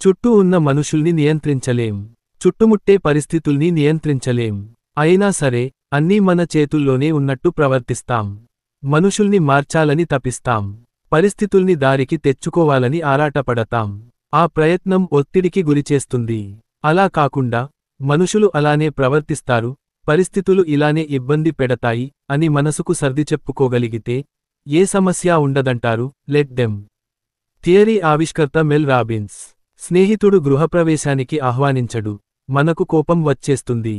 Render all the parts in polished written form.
చుట్టూ ఉన్న మనుషుల్ని నియంత్రించలేం. చుట్టుముట్టే పరిస్థితుల్ని నియంత్రించలేం. అయినా సరే, అన్నీ మన చేతుల్లోనే ఉన్నట్టు ప్రవర్తిస్తాం. మనుషుల్ని మార్చాలని తపిస్తాం. పరిస్థితుల్ని దారికి తెచ్చుకోవాలని ఆరాటపడతాం. ఆ ప్రయత్నం ఒత్తిడికి గురిచేస్తుంది. అలా కాకుండా, మనుషులు అలానే ప్రవర్తిస్తారు, పరిస్థితులు ఇలానే ఇబ్బంది పెడతాయి అని మనసుకు సర్ది చెప్పుకోగలిగితే ఏ సమస్య ఉండదంటారు. Let them. థియరీ ఆవిష్కర్త మెల్ రాబిన్స్. స్నేహితుడు గృహప్రవేశానికి ఆహ్వానించడు. మనకు కోపం వచ్చేస్తుంది.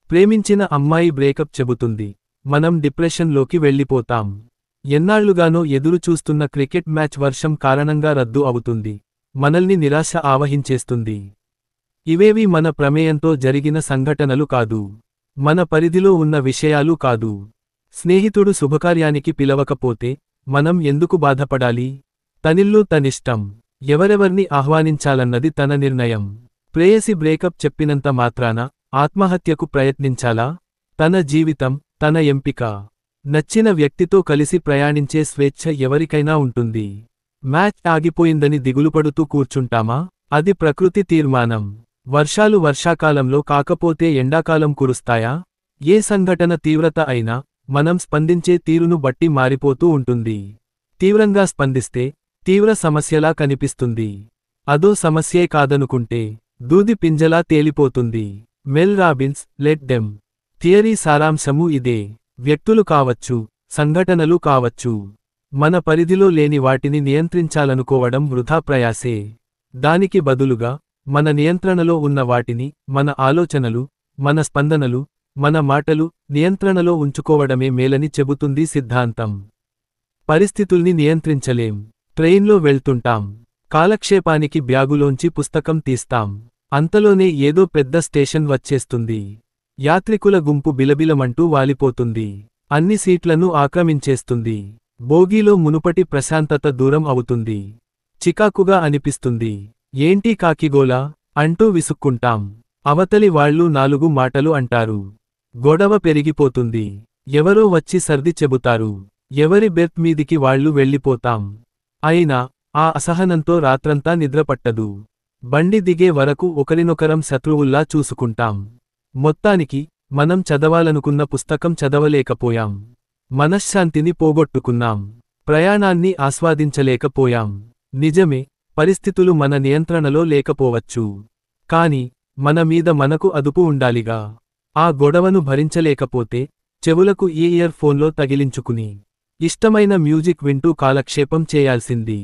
ప్రేమించిన అమ్మాయి బ్రేకప్ చెబుతుంది. మనం డిప్రెషన్లోకి వెళ్ళిపోతాం. ఎన్నాళ్లుగానో ఎదురు చూస్తున్న క్రికెట్ మ్యాచ్ వర్షం కారణంగా రద్దు అవుతుంది. మనల్ని నిరాశ ఆవహించేస్తుంది. ఇవేవీ మన ప్రమేయంతో జరిగిన సంఘటనలు కాదు. మన పరిధిలో ఉన్న విషయాలు కాదు. స్నేహితుడు శుభకార్యానికి పిలవకపోతే మనం ఎందుకు బాధపడాలి? తనిల్లు తనిష్టం. ఎవరెవర్ని ఆహ్వానించాలన్నది తన నిర్ణయం. ప్రేయసి బ్రేకప్ చెప్పినంత మాత్రాన ఆత్మహత్యకు ప్రయత్నించాలా? తన జీవితం, తన ఎంపిక. నచ్చిన వ్యక్తితో కలిసి ప్రయాణించే స్వేచ్ఛ ఎవరికైనా ఉంటుంది. మ్యాచ్ ఆగిపోయిందని దిగులుపడుతూ కూర్చుంటామా? అది ప్రకృతి తీర్మానం. వర్షాలు వర్షాకాలంలో కాకపోతే ఎండాకాలం కురుస్తాయా? ఏ సంఘటన తీవ్రత అయినా మనం స్పందించే తీరును బట్టి మారిపోతూ ఉంటుంది. తీవ్రంగా స్పందిస్తే తీవ్ర సమస్యలా కనిపిస్తుంది. అదో సమస్యే కాదనుకుంటే దూది పింజలా తేలిపోతుంది. మెల్ రాబిన్స్. Let them. థియరీ సారాంశము ఇదే. వ్యక్తులు కావచ్చు, సంఘటనలు కావచ్చు. మన పరిధిలో లేని వాటిని నియంత్రించాలనుకోవడం వృథా ప్రయాసే. దానికి బదులుగా మన నియంత్రణలో ఉన్న వాటిని, మన ఆలోచనలు, మన స్పందనలు, మన మాటలు నియంత్రణలో ఉంచుకోవడమే మేలని చెబుతుంది సిద్ధాంతం. పరిస్థితుల్ని నియంత్రించలేం. ట్రైన్లో వెళ్తుంటాం. కాలక్షేపానికి బ్యాగులోంచి పుస్తకం తీస్తాం. అంతలోనే ఏదో పెద్ద స్టేషన్ వచ్చేస్తుంది. యాత్రికుల గుంపు బిలబిలమంటూ వాలిపోతుంది. అన్ని సీట్లను ఆక్రమించేస్తుంది. బోగీలో మునుపటి ప్రశాంతత దూరం అవుతుంది. చికాకుగా అనిపిస్తుంది. ఏంటి కాకిగోలా అంటూ విసుక్కుంటాం. అవతలి వాళ్ళు 4 మాటలు అంటారు. గొడవ పెరిగిపోతుంది. ఎవరో వచ్చి సర్ది చెబుతారు. ఎవరి బెర్త్ మీదికి వాళ్ళు వెళ్ళిపోతాం. అయినా ఆ అసహనంతో రాత్రంతా నిద్రపట్టదు. బండి దిగే వరకు ఒకరినొకరం శత్రువుల్లా చూసుకుంటాం. మొత్తానికి మనం చదవాలనుకున్న పుస్తకం చదవలేకపోయాం. మనశ్శాంతిని పోగొట్టుకున్నాం. ప్రయాణాన్ని ఆస్వాదించలేకపోయాం. నిజమే, పరిస్థితులు మన నియంత్రణలో లేకపోవచ్చు. కాని మన మీద మనకు అదుపు ఉండాలిగా. ఆ గొడవను భరించలేకపోతే చెవులకు ఈ ఇయర్ ఫోన్లో తగిలించుకుని ఇష్టమైన మ్యూజిక్ వింటూ కాలక్షేపం చేయాల్సింది.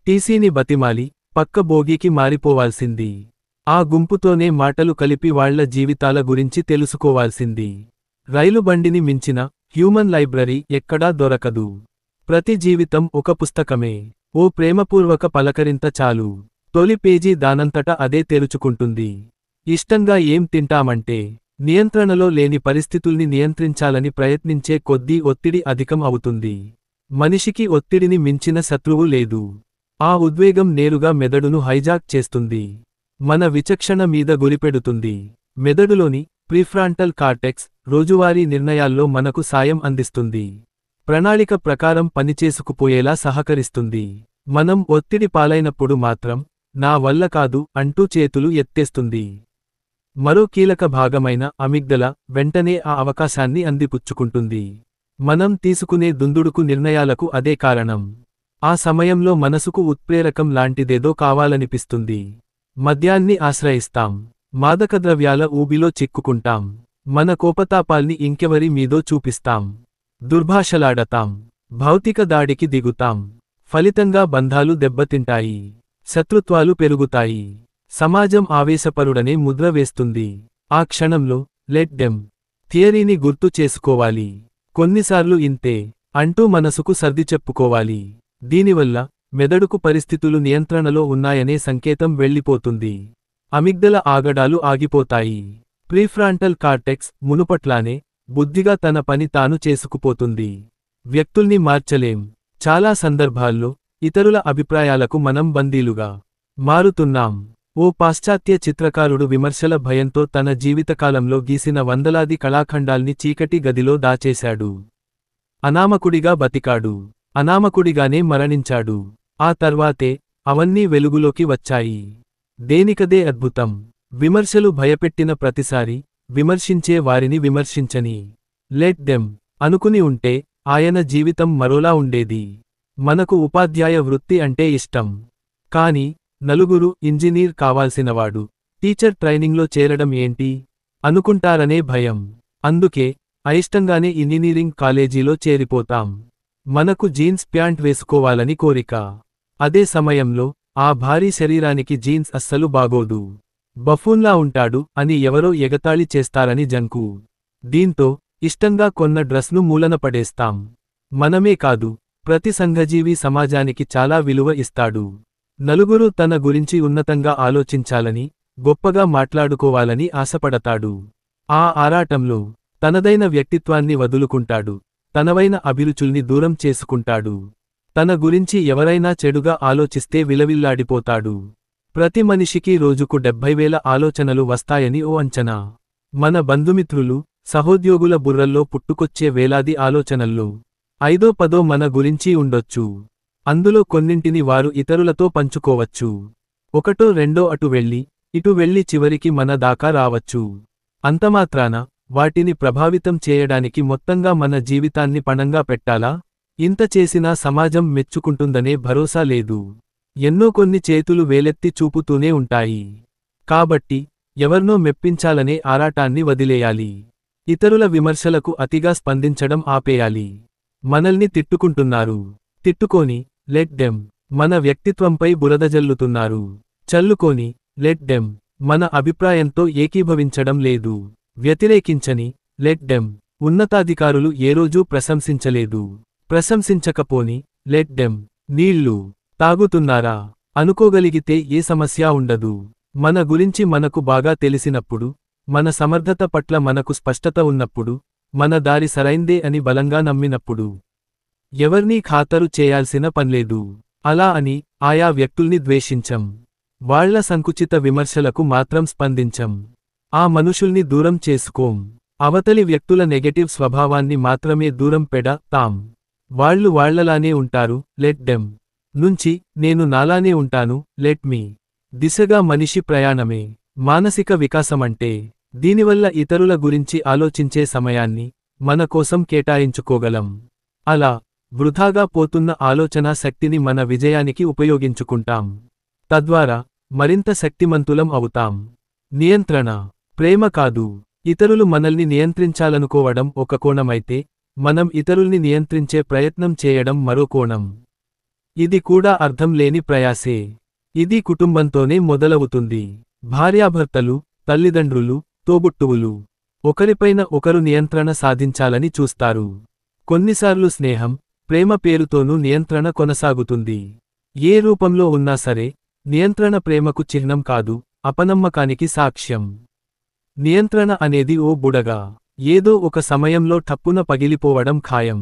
టీసీని బతిమాలి పక్క బోగీకి మారిపోవాల్సింది. ఆ గుంపుతోనే మాటలు కలిపి వాళ్ల జీవితాల గురించి తెలుసుకోవాల్సింది. రైలు బండిని మించిన హ్యూమన్ లైబ్రరీ ఎక్కడా దొరకదు. ప్రతి జీవితం ఒక పుస్తకమే. ఓ ప్రేమపూర్వక పలకరింత చాలు. తొలి పేజీ దానంతట అదే తెరుచుకుంటుంది. ఇష్టంగా ఏం తింటామంటే నియంత్రణలో లేని పరిస్థితుల్ని నియంత్రించాలని ప్రయత్నించే కొద్దీ ఒత్తిడి అధికం అవుతుంది. మనిషికి ఒత్తిడిని మించిన శత్రువు లేదు. ఆ ఉద్వేగం నేరుగా మెదడును హైజాక్ చేస్తుంది. మన విచక్షణ మీద గురిపెడుతుంది. మెదడులోని ప్రీఫ్రాంటల్ కార్టెక్స్ రోజువారీ నిర్ణయాల్లో మనకు సాయం అందిస్తుంది. ప్రణాళిక ప్రకారం పనిచేసుకుపోయేలా సహకరిస్తుంది. మనం ఒత్తిడి పాలైనప్పుడు మాత్రం నా వల్ల కాదు అంటూ చేతులు ఎత్తేస్తుంది. మరో కీలక భాగమైన అమిగ్దల వెంటనే ఆ అవకాశాన్ని అందిపుచ్చుకుంటుంది. మనం తీసుకునే దుందుడుకు నిర్ణయాలకు అదే కారణం. ఆ సమయంలో మనసుకు ఉత్ప్రేరకం లాంటిదేదో కావాలనిపిస్తుంది. మద్యాన్ని ఆశ్రయిస్తాం. మాదకద్రవ్యాల ఊబిలో చిక్కుకుంటాం. మన కోపతాపాల్ని ఇంకెవరి మీదో చూపిస్తాం. దుర్భాషలాడతాం. భౌతిక దాడికి దిగుతాం. ఫలితంగా బంధాలు దెబ్బతింటాయి. శత్రుత్వాలు పెరుగుతాయి. సమాజం ఆవేశపరుడనే ముద్ర వేస్తుంది. ఆ క్షణంలో లెట్ దెమ్ థియరీని గుర్తు చేసుకోవాలి. కొన్నిసార్లు ఇంతే అంటూ మనసుకు సర్ది చెప్పుకోవాలి. దీనివల్ల మెదడుకు పరిస్థితులు నియంత్రణలో ఉన్నాయనే సంకేతం వెళ్ళిపోతుంది. అమిగ్దల ఆగడాలు ఆగిపోతాయి. ప్రీఫ్రాంటల్ కార్టెక్స్ మునుపట్లానే బుద్ధిగా తన పని తాను చేసుకుపోతుంది. వ్యక్తుల్ని మార్చలేం. చాలా సందర్భాల్లో ఇతరుల అభిప్రాయాలకు మనం బందీలుగా మారుతున్నాం. ఓ పాశ్చాత్య చిత్రకారుడు విమర్శల భయంతో తన జీవితకాలంలో గీసిన వందలాది కళాఖండాల్ని చీకటి గదిలో దాచేశాడు. అనామకుడిగా బతికాడు. అనామకుడిగానే మరణించాడు. ఆ తర్వాతే అవన్నీ వెలుగులోకి వచ్చాయి. దేనికదే అద్భుతం. విమర్శలు భయపెట్టిన ప్రతిసారి విమర్శించే వారిని విమర్శించని లెట్ దెమ్ అనుకుని ఉంటే ఆయన జీవితం మరోలా ఉండేది. మనకు ఉపాధ్యాయ వృత్తి అంటే ఇష్టం. కాని నలుగురు ఇంజనీర్ కావాల్సినవాడు టీచర్ ట్రైనింగ్లో చేరడం ఏంటి అనుకుంటారనే భయం. అందుకే అయిష్టంగానే ఇంజనీరింగ్ కాలేజీలో చేరిపోతాం. మనకు జీన్స్ ప్యాంట్ వేసుకోవాలని కోరిక. అదే సమయంలో ఆ భారీ శరీరానికి జీన్స్ అస్సలు బాగోదు. బఫూన్లా ఉంటాడు అని ఎవరో ఎగతాళి చేస్తారని జంకు. దీంతో ఇష్టంగా కొన్న డ్రెస్ను మూలన పడేస్తాం. మనమే కాదు, ప్రతి సంఘజీవి సమాజానికి చాలా విలువ ఇస్తాడు. నలుగురు తన గురించి ఉన్నతంగా ఆలోచించాలని, గొప్పగా మాట్లాడుకోవాలని ఆశపడతాడు. ఆ ఆరాటంలో తనదైన వ్యక్తిత్వాన్ని వదులుకుంటాడు, తనవైన అభిరుచుల్ని దూరం చేసుకుంటాడు. తన గురించి ఎవరైనా చెడుగా ఆలోచిస్తే విలవిల్లాడిపోతాడు. ప్రతి మనిషికి రోజుకు 70,000 ఆలోచనలు వస్తాయని ఓ అంచనా. మన బంధుమిత్రులు, సహోద్యోగుల బుర్రల్లో పుట్టుకొచ్చే వేలాది ఆలోచనల్లో 5-10 మన గురించి ఉండొచ్చు. అందులో కొన్నింటిని వారు ఇతరులతో పంచుకోవచ్చు. 1-2 అటు వెళ్ళి, ఇటు వెళ్ళి చివరికి మన దాకా రావచ్చు. అంతమాత్రాన వాటిని ప్రభావితం చేయడానికి మొత్తంగా మన జీవితాన్ని పణంగా పెట్టాలా? ఇంత చేసినా సమాజం మెచ్చుకుంటుందనే భరోసా లేదు. ఎన్నో కొన్ని చేతులు వేలెత్తి చూపుతూనే ఉంటాయి. కాబట్టి ఎవర్నో మెప్పించాలనే ఆరాటాన్ని వదిలేయాలి. ఇతరుల విమర్శలకు అతిగా స్పందించడం ఆపేయాలి. మనల్ని తిట్టుకుంటున్నారు, తిట్టుకోని, లెట్ దెమ్. మన వ్యక్తిత్వంపై బురదజల్లుతున్నారు, చల్లుకోని, లెట్ దెమ్. మన అభిప్రాయంతో ఏకీభవించడం లేదు, వ్యతిరేకించని, లెట్ దెమ్. ఉన్నతాధికారులు ఏ రోజూ ప్రశంసించలేదు, ప్రశంసించకపోని, లెట్ దెమ్. నీళ్ళు తాగుతున్నారా అనుకోగలిగితే ఏ సమస్య ఉండదు. మన గురించి మనకు బాగా తెలిసినప్పుడు, మన సమర్థత పట్ల మనకు స్పష్టత ఉన్నప్పుడు, మన దారి సరైందే అని బలంగా నమ్మినప్పుడు ఎవర్నీ ఖాతరు చేయాల్సిన పన్లేదు. అలా అని ఆయా వ్యక్తుల్ని ద్వేషించం. వాళ్ల సంకుచిత విమర్శలకు మాత్రం స్పందించం. ఆ మనుషుల్ని దూరం చేసుకోం. అవతలి వ్యక్తుల నెగటివ్ స్వభావాన్ని మాత్రమే దూరం పెడతాం. వాళ్ళు వాళ్లలానే ఉంటారు, లెట్ దెమ్. నుంచి నేను నాలానే ఉంటాను, లెట్ మీ. దిశగా మనిషి ప్రయాణమే మానసిక వికాసమంటే. దీనివల్ల ఇతరుల గురించి ఆలోచించే సమయాన్ని మన కోసం కేటాయించుకోగలం. అలా వృధాగా పోతున్న ఆలోచనా శక్తిని మన విజయానికి ఉపయోగించుకుంటాం. తద్వారా మరింత శక్తిమంతులం అవుతాం. నియంత్రణ ప్రేమ కాదు. ఇతరులు మనల్ని నియంత్రించాలనుకోవడం ఒక కోణమైతే, మనం ఇతరుల్ని నియంత్రించే ప్రయత్నం చేయడం మరో కోణం. ఇది కూడా అర్థం లేని ప్రయాసే. ఇది కుటుంబంతోనే మొదలవుతుంది. భార్యాభర్తలు, తల్లిదండ్రులు, తోబుట్టువులు ఒకరిపైన ఒకరు నియంత్రణ సాధించాలని చూస్తారు. కొన్నిసార్లు స్నేహం, ప్రేమ పేరుతోనూ నియంత్రణ కొనసాగుతుంది. ఏ రూపంలో ఉన్నా సరే, నియంత్రణ ప్రేమకు చిహ్నం కాదు, అపనమ్మకానికి సాక్ష్యం. నియంత్రణ అనేది ఓ బుడగా ఏదో ఒక సమయంలో ఠప్పున పగిలిపోవడం ఖాయం.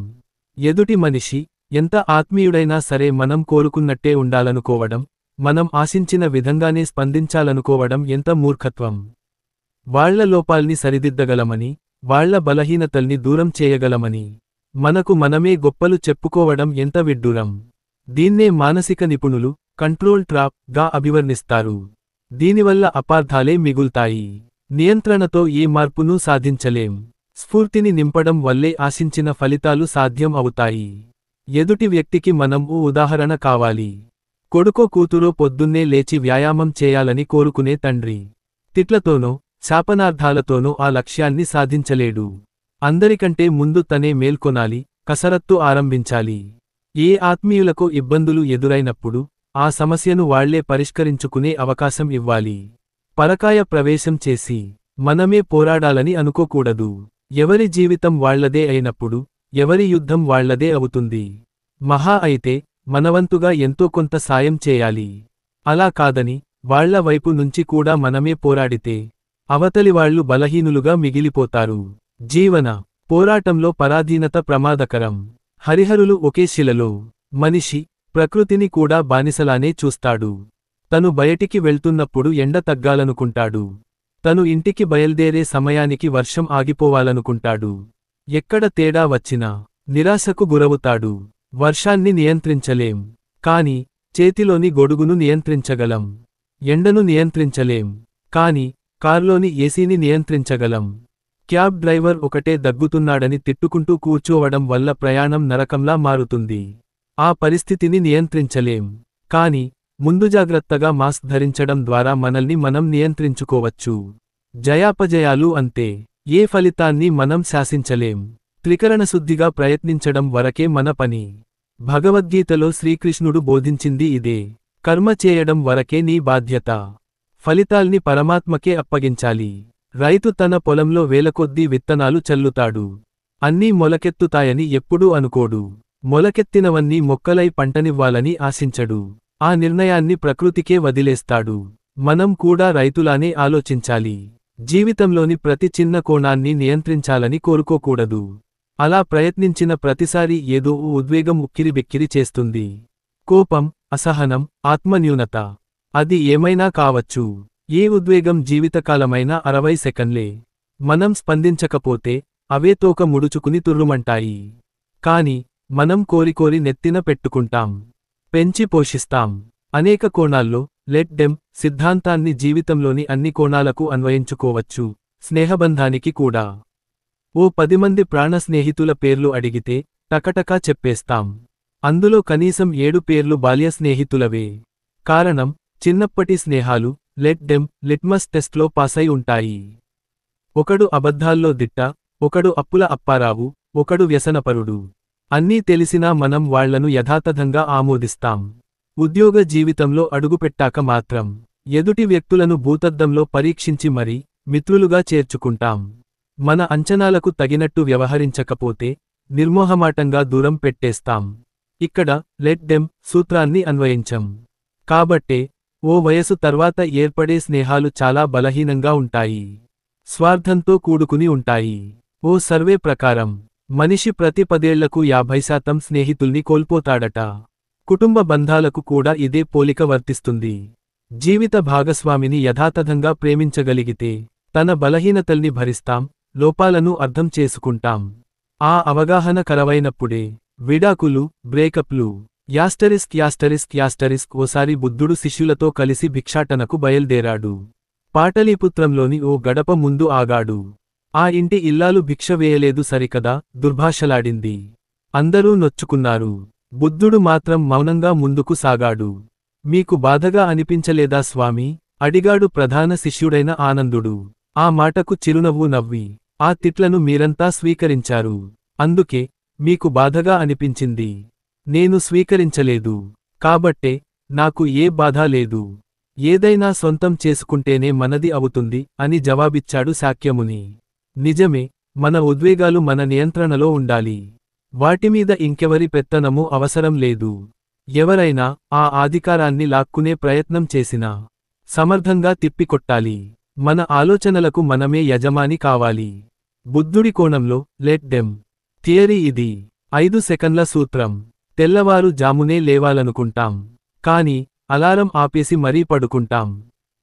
ఎదుటి మనిషి ఎంత ఆత్మీయుడైనా సరే మనం కోరుకున్నట్టే ఉండాలనుకోవడం, మనం ఆశించిన విధంగానే స్పందించాలనుకోవడం ఎంత మూర్ఖత్వం. వాళ్ల లోపాల్ని సరిదిద్దగలమని, వాళ్ల బలహీనతల్ని దూరం చేయగలమని మనకు మనమే గొప్పలు చెప్పుకోవడం ఎంత విడ్డూరం. దీన్నే మానసిక నిపుణులు కంట్రోల్ ట్రాప్ గా అభివర్ణిస్తారు. దీనివల్ల అపార్థాలే మిగుల్తాయి. నియంత్రణతో ఏ మార్పునూ సాధించలేం. స్ఫూర్తిని నింపడం వల్లే ఆశించిన ఫలితాలు సాధ్యం అవుతాయి. ఎదుటి వ్యక్తికి మనం ఓ ఉదాహరణ కావాలి. కొడుకో కూతురో పొద్దున్నే లేచి వ్యాయామం చేయాలని కోరుకునే తండ్రి తిట్లతోనో, శాపనార్థాలతోనో ఆ లక్ష్యాన్ని సాధించలేడు. అందరికంటే ముందు తనే మేల్కొనాలి, కసరత్తు ఆరంభించాలి. ఏ ఆత్మీయులకు ఇబ్బందులు ఎదురైనప్పుడు ఆ సమస్యను వాళ్లే పరిష్కరించుకునే అవకాశం ఇవ్వాలి. పరకాయ ప్రవేశం చేసి మనమే పోరాడాలని అనుకోకూడదు. ఎవరి జీవితం వాళ్లదే అయినప్పుడు ఎవరి యుద్ధం వాళ్లదే అవుతుంది. మహా అయితే మనవంతుగా ఎంతో కొంత సాయం చేయాలి. అలా కాదని వాళ్ల వైపు నుంచి కూడా మనమే పోరాడితే అవతలివాళ్లు బలహీనులుగా మిగిలిపోతారు. జీవన పోరాటంలో పరాధీనత ప్రమాదకరం. హరిహరులు ఒకే శిలలో. మనిషి ప్రకృతిని కూడా బానిసలానే చూస్తాడు. తను బయటికి వెళ్తున్నప్పుడు ఎండ తగ్గాలనుకుంటాడు. తను ఇంటికి బయల్దేరే సమయానికి వర్షం ఆగిపోవాలనుకుంటాడు. ఎక్కడ తేడా వచ్చినా నిరాశకు గురవుతాడు. వర్షాన్ని నియంత్రించలేం, కాని చేతిలోని గొడుగును నియంత్రించగలం. ఎండను నియంత్రించలేం. కాని కార్లోని ఏసీని నియంత్రించగలం. క్యాబ్ డ్రైవర్ ఒకటే దగ్గుతున్నాడని తిట్టుకుంటూ కూర్చోవడం వల్ల ప్రయాణం నరకంలా మారుతుంది. ఆ పరిస్థితిని నియంత్రించలేం. కాని ముందు జాగ్రత్తగా మాస్క్ ధరించడం ద్వారా మనల్ని మనం నియంత్రించుకోవచ్చు. జయాపజయాలు అంతే. ఏ ఫలితాన్ని మనం శాసించలేం. త్రికరణశుద్ధిగా ప్రయత్నించడం వరకే మన పని. భగవద్గీతలో శ్రీకృష్ణుడు బోధించింది ఇదే. కర్మ చేయడం వరకే నీ బాధ్యత. ఫలితాల్ని పరమాత్మకే అప్పగించాలి. రైతు తన పొలంలో వేలకొద్దీ విత్తనాలు చల్లుతాడు. అన్నీ మొలకెత్తుతాయని ఎప్పుడూ అనుకోడు. మొలకెత్తినవన్నీ మొక్కలై పంటనివ్వాలని ఆశించడు. ఆ నిర్ణయాన్ని ప్రకృతికే వదిలేస్తాడు. మనం కూడా రైతులానే ఆలోచించాలి. జీవితంలోని ప్రతి చిన్న కోణాన్ని నియంత్రించాలని కోరుకోకూడదు. అలా ప్రయత్నించిన ప్రతిసారీ ఏదో ఓ ఉద్వేగం ఉక్కిరిబిక్కిరి చేస్తుంది. కోపం, అసహనం, ఆత్మన్యూనత. అది ఏమైనా కావచ్చు. ఏ ఉద్వేగం జీవితకాలమైన 60 సెకన్లే. మనం స్పందించకపోతే అవే తోక ముడుచుకుని తుర్రుమంటాయి. కాని మనం కోరికోరి నెత్తిన పెట్టుకుంటాం. పెంచి పోషిస్తాం. అనేక కోణాల్లో లెట్ డెమ్ సిద్ధాంతాన్ని జీవితంలోని అన్ని కోణాలకు అన్వయించుకోవచ్చు. స్నేహబంధానికి కూడా. ఓ 10 మంది ప్రాణ స్నేహితుల పేర్లు అడిగితే టకటకా చెప్పేస్తాం. అందులో కనీసం 7 పేర్లు బాల్య స్నేహితులవే. కారణం చిన్నప్పటి స్నేహాలు లెట్ డెమ్ లిట్మస్ టెస్ట్లో పాసై ఉంటాయి. ఒకడు అబద్ధాల్లో దిట్ట, ఒకడు అప్పుల అప్పారావు, ఒకడు వ్యసనపరుడు. అన్నీ తెలిసినా మనం వాళ్లను యథాతథంగా ఆమోదిస్తాం. ఉద్యోగ జీవితంలో అడుగుపెట్టాక మాత్రం ఎదుటి వ్యక్తులను భూతద్దంలో పరీక్షించి మరీ మిత్రులుగా చేర్చుకుంటాం. మన అంచనాలకు తగినట్టు వ్యవహరించకపోతే నిర్మోహమాటంగా దూరం పెట్టేస్తాం. ఇక్కడ లెట్ డెమ్ సూత్రాన్ని అన్వయించం. కాబట్టే ఓ వయసు తర్వాత ఏర్పడే స్నేహాలు చాలా బలహీనంగా ఉంటాయి. స్వార్థంతో కూడుకుని ఉంటాయి. ఓ సర్వే ప్రకారం మనిషి ప్రతి 10 ఏళ్లకు 50% స్నేహితుల్ని కోల్పోతాడట. కుటుంబ బంధాలకు కూడా ఇదే పోలిక వర్తిస్తుంది. జీవిత భాగస్వామిని యథాతథంగా ప్రేమించగలిగితే తన బలహీనతల్ని భరిస్తాం, లోపాలను అర్థం చేసుకుంటాం. ఆ అవగాహన కరవైనప్పుడే విడాకులు, బ్రేకప్లు. ఓసారి బుద్ధుడు శిష్యులతో కలిసి భిక్షాటనకు బయల్దేరాడు. పాటలీపుత్రంలోని ఓ గడప ముందు ఆగాడు. ఆ ఇంటి ఇల్లాలు భిక్ష వేయలేదు సరికదా, దుర్భాషలాడింది. అందరూ నొచ్చుకున్నారు. బుద్ధుడు మాత్రం మౌనంగా ముందుకు సాగాడు. మీకు బాధగా అనిపించలేదా స్వామీ? అడిగాడు ప్రధాన శిష్యుడైన ఆనందుడు. ఆ మాటకు చిరునవ్వు నవ్వి, ఆ తిట్లను మీరంతా స్వీకరించారు. అందుకే మీకు బాధగా అనిపించింది. నేను స్వీకరించలేదు. కాబట్టే నాకు ఏ బాధా లేదు. ఏదైనా సొంతం చేసుకుంటేనే మనది అవుతుంది అని జవాబిచ్చాడు శాక్యముని. నిజమే, మన ఉద్వేగాలు మన నియంత్రణలో ఉండాలి. వాటిమీద ఇంకెవరి పెత్తనమూ అవసరం లేదు. ఎవరైనా ఆ అధికారాన్ని లాక్కునే ప్రయత్నం చేసినా సమర్థంగా తిప్పికొట్టాలి. మన ఆలోచనలకు మనమే యజమాని కావాలి. బుద్ధుడి కోణంలో లెట్ డెమ్ థియరీ ఇది. 5 సెకన్ల సూత్రం. తెల్లవారు జామునే లేవాలనుకుంటాం. కాని అలారం ఆపేసి మరీ పడుకుంటాం.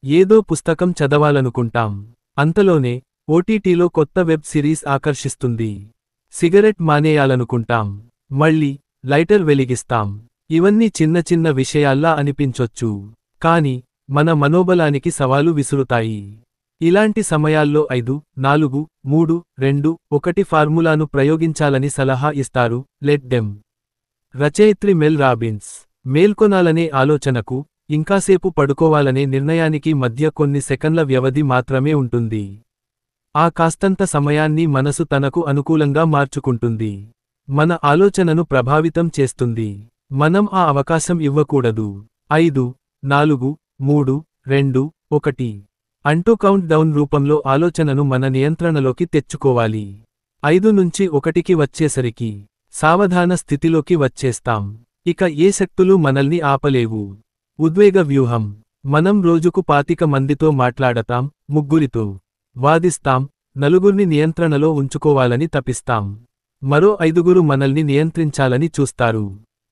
ఏదో పుస్తకం చదవాలనుకుంటాం. అంతలోనే ఓటీటీలో కొత్త వెబ్ సిరీస్ ఆకర్షిస్తుంది. సిగరెట్ మానేయాలనుకుంటాం. మళ్ళీ లైటర్ వెలిగిస్తాం. ఇవన్నీ చిన్న చిన్న విషయాల్లా అనిపించొచ్చు. కాని మన మనోబలానికి సవాలు విసురుతాయి. ఇలాంటి సమయాల్లో 5, 4, 3, 2, 1 ఫార్ములాను ప్రయోగించాలని సలహా ఇస్తారు లెట్ డెమ్ రచయిత్రి మెల్ రాబిన్స్. మేల్కొనాలనే ఆలోచనకు, ఇంకాసేపు పడుకోవాలనే నిర్ణయానికి మధ్య కొన్ని సెకన్ల వ్యవధి మాత్రమే ఉంటుంది. ఆ కాస్తంత సమయాన్ని మనసు తనకు అనుకూలంగా మార్చుకుంటుంది. మన ఆలోచనను ప్రభావితం చేస్తుంది. మనం ఆ అవకాశం ఇవ్వకూడదు. 5, 4, 3, 2, 1 అంటూ కౌంట్ డౌన్ రూపంలో ఆలోచనను మన నియంత్రణలోకి తెచ్చుకోవాలి. 5 నుంచి 1కి వచ్చేసరికి సావధాన స్థితిలోకి వచ్చేస్తాం. ఇక ఏ శక్తులు మనల్ని ఆపలేవు. ఉద్వేగ వ్యూహం. మనం రోజుకు 25 మందితో మాట్లాడతాం, 3 వాదిస్తాం, 4 నియంత్రణలో ఉంచుకోవాలని తపిస్తాం. మరో 5 మనల్ని నియంత్రించాలని చూస్తారు.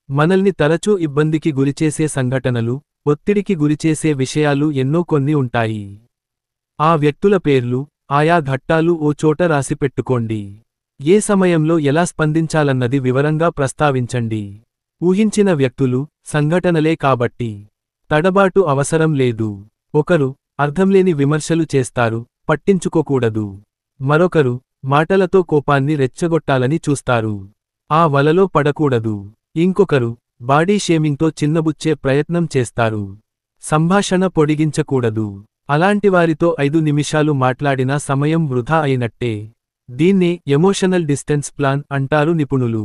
మనల్ని తరచూ ఇబ్బందికి గురిచేసే సంఘటనలు, ఒత్తిడికి గురిచేసే విషయాలు ఎన్నో కొన్ని ఉంటాయి. ఆ వ్యక్తుల పేర్లు, ఆయా ఘట్టాలు ఓ చోట రాసిపెట్టుకోండి. ఏ సమయంలో ఎలా స్పందించాలన్నది వివరంగా ప్రస్తావించండి. ఊహించిన వ్యక్తులు, సంఘటనలే కాబట్టి తడబాటు అవసరం లేదు. ఒకరు అర్థంలేని విమర్శలు చేస్తారు, పట్టించుకోకూడదు. మరొకరు మాటలతో కోపాన్ని రెచ్చగొట్టాలని చూస్తారు. ఆ వలలో పడకూడదు. ఇంకొకరు బాడీ షేమింగ్తో చిన్నబుచ్చే ప్రయత్నం చేస్తారు. సంభాషణ పొడిగించకూడదు. అలాంటివారితో 5 నిమిషాలు మాట్లాడినా సమయం వృధా అయినట్టే. దీన్నే ఎమోషనల్ డిస్టెన్స్ ప్లాన్ అంటారు నిపుణులు.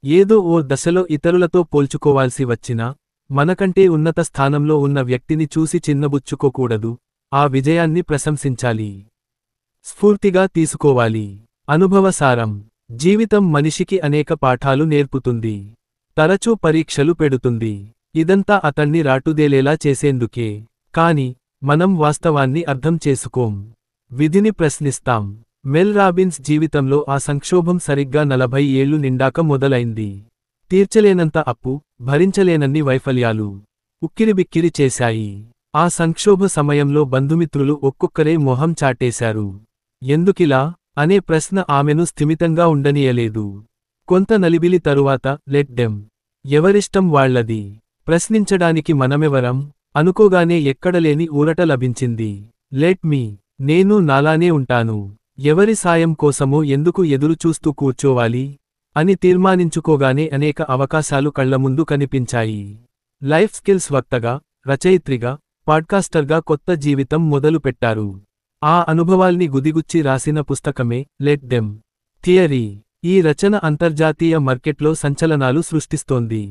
ఏదో ఓ దశలో ఇతరులతో పోల్చుకోవాల్సి వచ్చినా, మనకంటే ఉన్నత స్థానంలో ఉన్న వ్యక్తిని చూసి చిన్నబుచ్చుకోకూడదు, ఆ విజయాన్ని ప్రశంసించాలి. స్ఫూర్తిగా తీసుకోవాలి. అనుభవసారం: జీవితం మనిషికి అనేక పాఠాలు నేర్పుతుంది. తరచూ పరీక్షలు పెడుతుంది. ఇదంతా అతణ్ణి రాటుదేలేలా చేసేందుకే. కాని మనం వాస్తవాన్ని అర్థం చేసుకోం. విధిని ప్రశ్నిస్తాం. మెల్ రాబిన్స్ జీవితంలో ఆ సంక్షోభం సరిగ్గా 40 ఏళ్లు నిండాక మొదలైంది. తీర్చలేనంత అప్పు, భరించలేనన్ని వైఫల్యాలు ఉక్కిరిబిక్కిరి చేశాయి. ఆ సంక్షోభ సమయంలో బంధుమిత్రులు ఒక్కొక్కరే మొహం చాటేశారు. ఎందుకిలా అనే ప్రశ్న ఆమెను స్థిమితంగా ఉండనీయలేదు. కొంత నలిబిలి తరువాత లెట్ డెమ్, ఎవరిష్టం వాళ్లది, ప్రశ్నించడానికి మనమెవరం అనుకోగానే ఎక్కడలేని ఊరట లభించింది. లెట్ మీ, నేను నాలానే ఉంటాను, ఎవరి సాయం కోసమో ఎందుకు ఎదురుచూస్తూ కూర్చోవాలి అని తీర్మానించుకోగానే అనేక అవకాశాలు కళ్లముందు కనిపించాయి. లైఫ్ స్కిల్స్ వక్తగా, రచయిత్రిగా, పాడ్కాస్టర్గా కొత్త జీవితం మొదలుపెట్టారు. ఆ అనుభవాల్ని గుదిగుచ్చి రాసిన పుస్తకమే లెట్ దెమ్ థియరీ. ఈ రచన అంతర్జాతీయ మార్కెట్లో సంచలనాలు సృష్టిస్తోంది.